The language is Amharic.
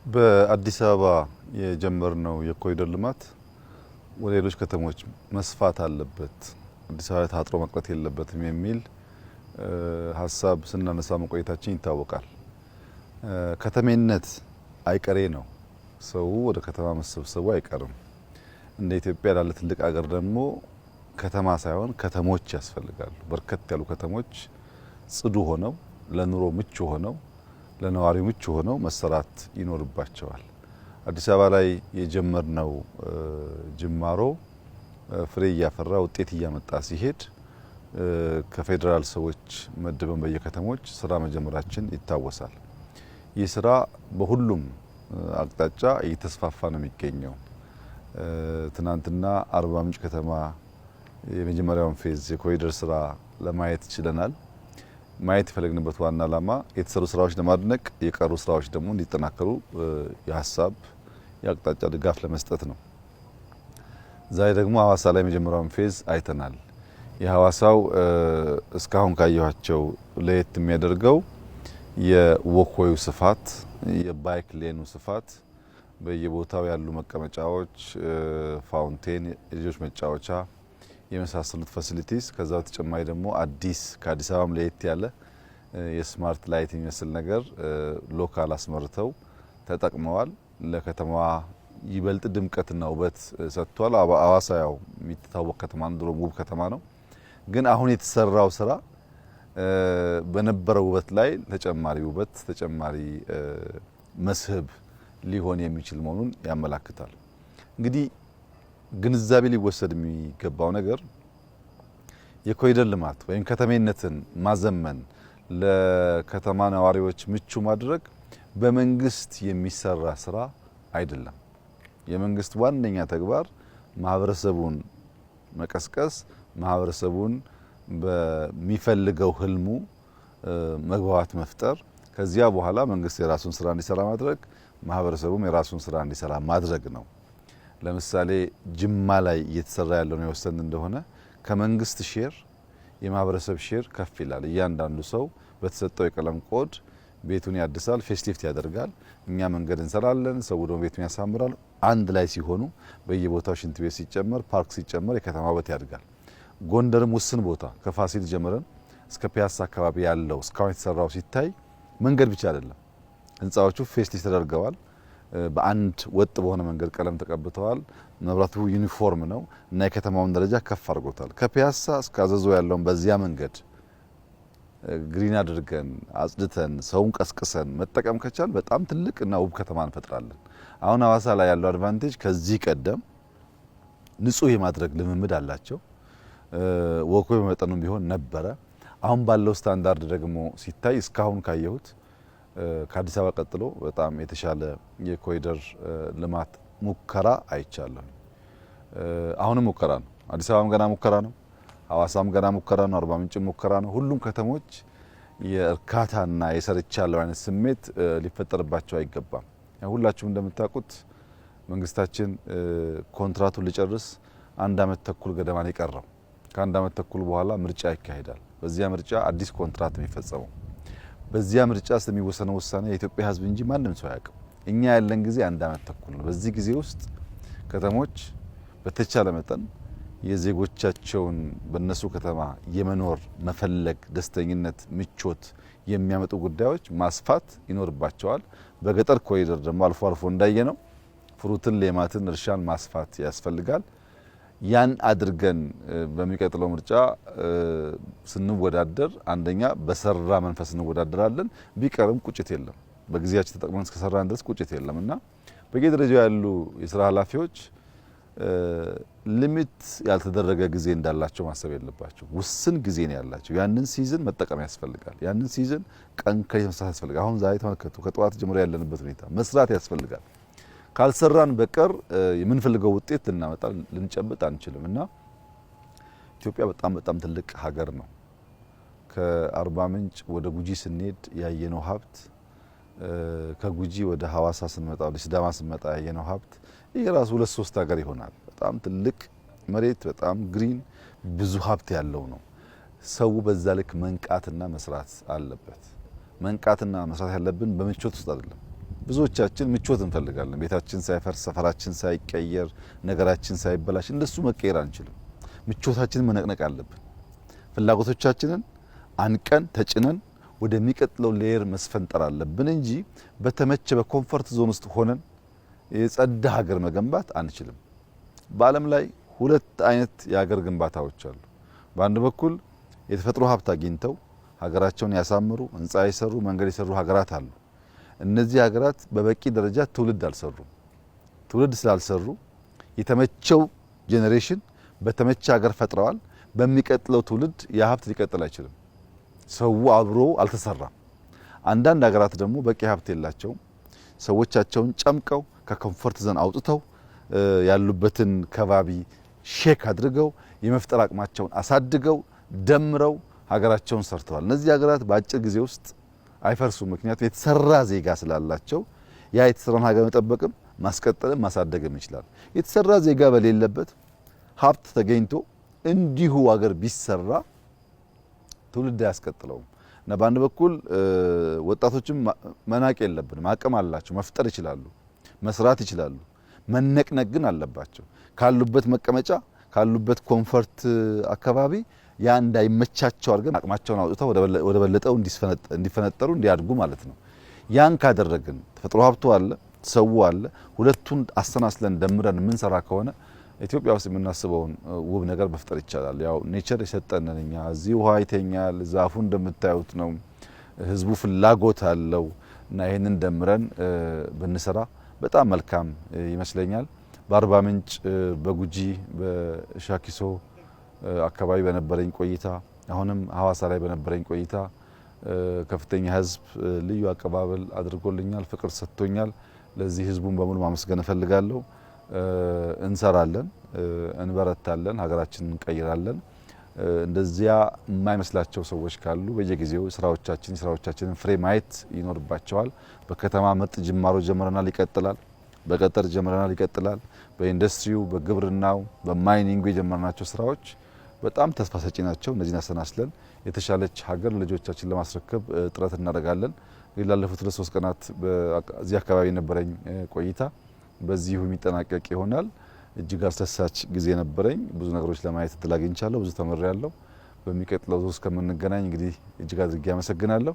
በአዲስ አበባ የጀመርነው የኮሪደር ልማት ወደ ሌሎች ከተሞች መስፋት አለበት፣ አዲስ አበባ ታጥሮ መቅረት የለበትም የሚል ሀሳብ ስናነሳ መቆየታችን ይታወቃል። ከተሜነት አይቀሬ ነው። ሰው ወደ ከተማ መሰብሰቡ አይቀርም። እንደ ኢትዮጵያ ላለ ትልቅ ሀገር ደግሞ ከተማ ሳይሆን ከተሞች ያስፈልጋሉ። በርከት ያሉ ከተሞች ጽዱ ሆነው ለኑሮ ምቹ ሆነው ለነዋሪው ምቹ ሆነው መሰራት ይኖርባቸዋል። አዲስ አበባ ላይ የጀመርነው ጅማሮ ፍሬ እያፈራ ውጤት እያመጣ ሲሄድ ከፌዴራል ሰዎች መድበን በየከተሞች ስራ መጀመራችን ይታወሳል። ይህ ስራ በሁሉም አቅጣጫ እየተስፋፋ ነው የሚገኘው። ትናንትና አርባ ምንጭ ከተማ የመጀመሪያውን ፌዝ የኮሪደር ስራ ለማየት ችለናል። ማየት የፈለግንበት ዋና ዓላማ የተሰሩ ስራዎች ለማድነቅ የቀሩ ስራዎች ደግሞ እንዲጠናከሩ የሀሳብ የአቅጣጫ ድጋፍ ለመስጠት ነው። ዛሬ ደግሞ ሀዋሳ ላይ የመጀመሪያውን ፌዝ አይተናል። የሀዋሳው እስካሁን ካየኋቸው ለየት የሚያደርገው የወክዌዩ ስፋት፣ የባይክ ሌኑ ስፋት፣ በየቦታው ያሉ መቀመጫዎች፣ ፋውንቴን፣ የልጆች መጫወቻ የመሳሰሉት ፋሲሊቲስ፣ ከዛ በተጨማሪ ደግሞ አዲስ ከአዲስ አበባም ለየት ያለ የስማርት ላይት የሚመስል ነገር ሎካል አስመርተው ተጠቅመዋል። ለከተማዋ ይበልጥ ድምቀትና ውበት ሰጥቷል። ሀዋሳ ያው የሚታወቅ ከተማ ነው፣ ድሮ ውብ ከተማ ነው። ግን አሁን የተሰራው ስራ በነበረው ውበት ላይ ተጨማሪ ውበት ተጨማሪ መስህብ ሊሆን የሚችል መሆኑን ያመላክታል። እንግዲህ ግንዛቤ ሊወሰድ የሚገባው ነገር የኮሪደር ልማት ወይም ከተሜነትን ማዘመን ለከተማ ነዋሪዎች ምቹ ማድረግ በመንግስት የሚሰራ ስራ አይደለም። የመንግስት ዋነኛ ተግባር ማህበረሰቡን መቀስቀስ፣ ማህበረሰቡን በሚፈልገው ህልሙ መግባባት መፍጠር፣ ከዚያ በኋላ መንግስት የራሱን ስራ እንዲሰራ ማድረግ፣ ማህበረሰቡም የራሱን ስራ እንዲሰራ ማድረግ ነው። ለምሳሌ ጅማ ላይ እየተሰራ ያለው ነው የወሰን እንደሆነ ከመንግስት ሼር የማህበረሰብ ሼር ከፍ ይላል። እያንዳንዱ ሰው በተሰጠው የቀለም ኮድ ቤቱን ያድሳል፣ ፌስቲቪቲ ያደርጋል። እኛ መንገድ እንሰራለን፣ ሰው ደግሞ ቤቱን ያሳምራል። አንድ ላይ ሲሆኑ በየቦታው ሽንት ቤት ሲጨመር፣ ፓርክ ሲጨመር የከተማ ውበት ያድጋል። ጎንደርም ውስን ቦታ ከፋሲል ጀምረን እስከ ፒያሳ አካባቢ ያለው እስካሁን የተሰራው ሲታይ መንገድ ብቻ አይደለም፣ ህንጻዎቹ ፌስቲቪቲ ተደርገዋል። በአንድ ወጥ በሆነ መንገድ ቀለም ተቀብተዋል። መብራቱ ዩኒፎርም ነው እና የከተማውን ደረጃ ከፍ አድርጎታል። ከፒያሳ እስከ አዘዞ ያለውን በዚያ መንገድ ግሪን አድርገን አጽድተን ሰውን ቀስቅሰን መጠቀም ከቻል በጣም ትልቅና ውብ ከተማ እንፈጥራለን። አሁን ሀዋሳ ላይ ያለው አድቫንቴጅ ከዚህ ቀደም ንጹህ የማድረግ ልምምድ አላቸው። ወኮ በመጠኑም ቢሆን ነበረ። አሁን ባለው ስታንዳርድ ደግሞ ሲታይ እስካሁን ካየሁት ከአዲስ አበባ ቀጥሎ በጣም የተሻለ የኮሪደር ልማት ሙከራ አይቻለሁ። አሁንም ሙከራ ነው። አዲስ አበባም ገና ሙከራ ነው። ሀዋሳም ገና ሙከራ ነው። አርባ ምንጭም ሙከራ ነው። ሁሉም ከተሞች የእርካታና የሰርቻለሁ አይነት ስሜት ሊፈጠርባቸው አይገባም። ሁላችሁም እንደምታውቁት መንግስታችን ኮንትራቱን ሊጨርስ 1 ዓመት ተኩል ገደማ ነው የቀረው። ከ1 ዓመት ተኩል በኋላ ምርጫ ይካሄዳል። በዚያ ምርጫ አዲስ ኮንትራት ነው የሚፈጸመው። በዚያ ምርጫ ስለሚወሰነው ውሳኔ የኢትዮጵያ ሕዝብ እንጂ ማንም ሰው አያውቅም። እኛ ያለን ጊዜ 1 ዓመት ተኩል ነው። በዚህ ጊዜ ውስጥ ከተሞች በተቻለ መጠን የዜጎቻቸውን በነሱ ከተማ የመኖር መፈለግ፣ ደስተኝነት፣ ምቾት የሚያመጡ ጉዳዮች ማስፋት ይኖርባቸዋል። በገጠር ኮሪደር ደግሞ አልፎ አልፎ እንዳየነው ፍሩትን፣ ሌማትን፣ እርሻን ማስፋት ያስፈልጋል። ያን አድርገን በሚቀጥለው ምርጫ ስንወዳደር አንደኛ በሰራ መንፈስ እንወዳደራለን። ቢቀርም ቁጭት የለም። በጊዜያችን ተጠቅመን እስከሰራን ድረስ ቁጭት የለም እና በየደረጃው ያሉ የስራ ኃላፊዎች ሊሚት ያልተደረገ ጊዜ እንዳላቸው ማሰብ የለባቸው። ውስን ጊዜ ነው ያላቸው። ያንን ሲዝን መጠቀም ያስፈልጋል። ያንን ሲዝን ቀን ከሌት መስራት ያስፈልጋል። አሁን ዛሬ ተመልከቱ፣ ከጠዋት ጀምሮ ያለንበት ሁኔታ መስራት ያስፈልጋል። ካልሰራን በቀር የምንፈልገው ውጤት ልናመጣ ልንጨብጥ አንችልም እና ኢትዮጵያ በጣም ትልቅ ሀገር ነው። ከአርባ ምንጭ ወደ ጉጂ ስንሄድ ያየነው ሀብት፣ ከጉጂ ወደ ሀዋሳ ስንመጣ ወደ ሲዳማ ስንመጣ ያየነው ሀብት ይሄ ራሱ 2-3 ሀገር ይሆናል። በጣም ትልቅ መሬት፣ በጣም ግሪን፣ ብዙ ሀብት ያለው ነው። ሰው በዛ ልክ መንቃትና መስራት አለበት። መንቃትና መስራት ያለብን በምቾት ውስጥ አይደለም። ብዙዎቻችን ምቾት እንፈልጋለን። ቤታችን ሳይፈርስ፣ ሰፈራችን ሳይቀየር፣ ነገራችን ሳይበላሽ እንደሱ መቀየር አንችልም። ምቾታችንን መነቅነቅ አለብን። ፍላጎቶቻችንን አንቀን ተጭነን ወደሚቀጥለው ሌየር መስፈንጠር አለብን እንጂ በተመቸ በኮምፎርት ዞን ውስጥ ሆነን የጸዳ ሀገር መገንባት አንችልም። በዓለም ላይ 2 አይነት የሀገር ግንባታዎች አሉ። በአንድ በኩል የተፈጥሮ ሀብት አግኝተው ሀገራቸውን ያሳምሩ፣ ህንፃ የሰሩ፣ መንገድ የሰሩ ሀገራት አሉ። እነዚህ ሀገራት በበቂ ደረጃ ትውልድ አልሰሩም። ትውልድ ስላልሰሩ የተመቸው ጄኔሬሽን በተመቸ ሀገር ፈጥረዋል። በሚቀጥለው ትውልድ የሀብት ሊቀጥል አይችልም። ሰው አብሮ አልተሰራም። አንዳንድ ሀገራት ደግሞ በቂ ሀብት የላቸውም። ሰዎቻቸውን ጨምቀው ከኮምፎርት ዞን አውጥተው ያሉበትን ከባቢ ሼክ አድርገው የመፍጠር አቅማቸውን አሳድገው ደምረው ሀገራቸውን ሰርተዋል። እነዚህ ሀገራት በአጭር ጊዜ ውስጥ አይፈርሱም። ምክንያቱም የተሰራ ዜጋ ስላላቸው ያ የተሰራን ሀገር መጠበቅም ማስቀጠልም ማሳደግም ይችላል። የተሰራ ዜጋ በሌለበት ሀብት ተገኝቶ እንዲሁ ሀገር ቢሰራ ትውልድ አያስቀጥለውም እና በአንድ በኩል ወጣቶችም መናቅ የለብንም። አቅም አላቸው፣ መፍጠር ይችላሉ፣ መስራት ይችላሉ። መነቅነቅ ግን አለባቸው። ካሉበት መቀመጫ ካሉበት ኮምፎርት አካባቢ ያ እንዳይመቻቸው አድርገን አቅማቸውን አውጥተው ወደ በለጠው እንዲፈነጠሩ እንዲያድጉ ማለት ነው። ያን ካደረግን ተፈጥሮ ሀብቱ አለ፣ ሰው አለ። ሁለቱን አሰናስለን ደምረን የምንሰራ ከሆነ ኢትዮጵያ ውስጥ የምናስበውን ውብ ነገር መፍጠር ይቻላል። ያው ኔቸር የሰጠንን እኛ እዚህ ውሃ ይተኛል፣ ዛፉ እንደምታዩት ነው፣ ህዝቡ ፍላጎት አለው እና ይህንን ደምረን ብንሰራ በጣም መልካም ይመስለኛል። በአርባ ምንጭ፣ በጉጂ፣ በሻኪሶ አካባቢ በነበረኝ ቆይታ አሁንም ሀዋሳ ላይ በነበረኝ ቆይታ ከፍተኛ ህዝብ ልዩ አቀባበል አድርጎልኛል፣ ፍቅር ሰጥቶኛል። ለዚህ ህዝቡን በሙሉ ማመስገን እፈልጋለሁ። እንሰራለን፣ እንበረታለን፣ ሀገራችንን እንቀይራለን። እንደዚያ የማይመስላቸው ሰዎች ካሉ በየጊዜው ስራዎቻችንን ፍሬ ማየት ይኖርባቸዋል። በከተማ ምርጥ ጅማሮ ጀምረናል፣ ይቀጥላል። በገጠር ጀምረናል፣ ይቀጥላል። በኢንዱስትሪው፣ በግብርናው፣ በማይኒንጉ የጀመርናቸው ስራዎች በጣም ተስፋ ሰጪ ናቸው። እነዚህን አሰናስለን የተሻለች ሀገር ለልጆቻችን ለማስረከብ ጥረት እናደርጋለን። ላለፉት 2-3 ቀናት እዚህ አካባቢ የነበረኝ ቆይታ በዚሁ የሚጠናቀቅ ይሆናል። እጅግ አስደሳች ጊዜ ነበረኝ። ብዙ ነገሮች ለማየት እድል አግኝቻለሁ። ብዙ ተመሪያለሁ። በሚቀጥለው ዙር እስከምንገናኝ እንግዲህ እጅግ አድርጌ አመሰግናለሁ።